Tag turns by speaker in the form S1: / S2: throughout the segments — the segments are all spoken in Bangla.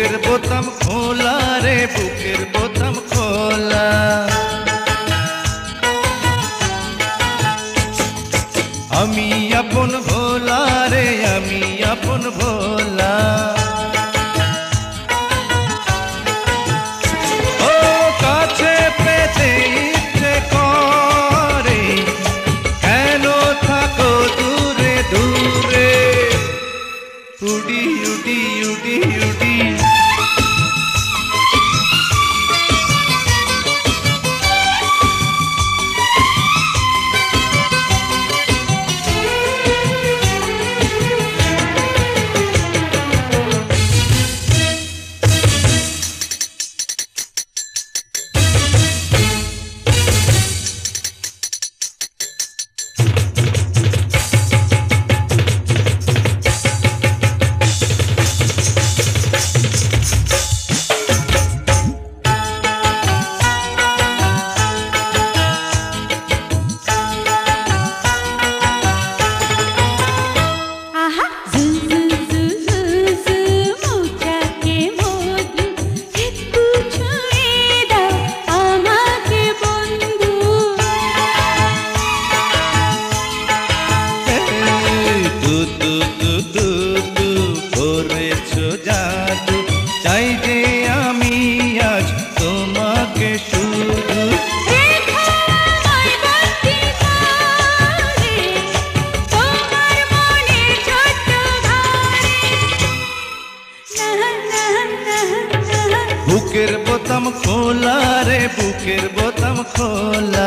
S1: বুকের বোতাম খোলা রে, বুকের বোতাম খোলা। আমি আপন ভোলা রে, আমি আপন ভোলা। ও কাছে পেতে ইচ্ছে করে, কেন থাকো দূরে দূরে। উডি উডি উডি উডি চাই যে আমি আজ তোমাকে শুধু। বুকের বোতাম খোলা রে, বুকের বোতাম খোলা।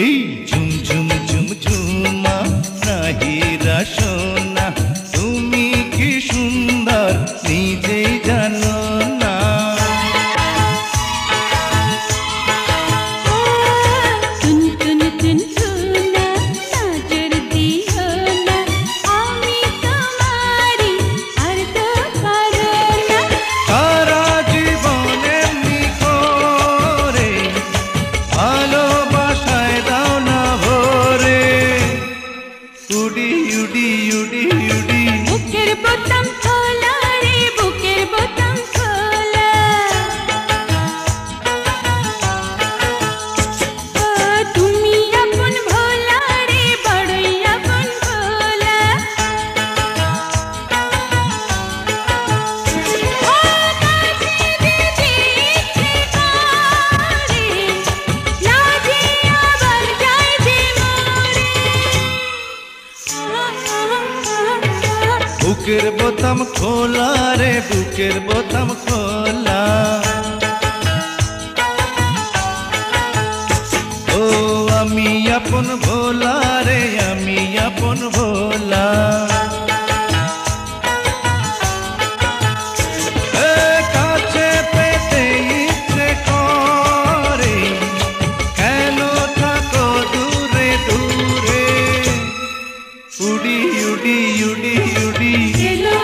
S1: এই ঝুম ঝুম ঝুম ঝুমা নাহিরা সোনা, তুমি কি সুন্দর নিজেই জানো না। সারা জীবন এমনি করে ভালোবাসায় দাও না ভরে। উডি উডি উডি উডি
S2: বুকের বোতাম খোলা রে, বুকের বোতাম খোলা। তুমি আপন ভোলা রে, বড়ই আপন ভোলা। ও কাছে যেতে ইচ্ছে করে, লাজে আবার যায় যে মরে।
S1: বুকের বোতাম খোলা রে, বুকের বোতাম খোলা। ও আমি আপন ভোলা রে, আমি আপন ভোলা। কাছে পেতে ইচ্ছে করে, কেন থাকো দূরে দূরে। উডি উডি উডি উডি
S2: এলো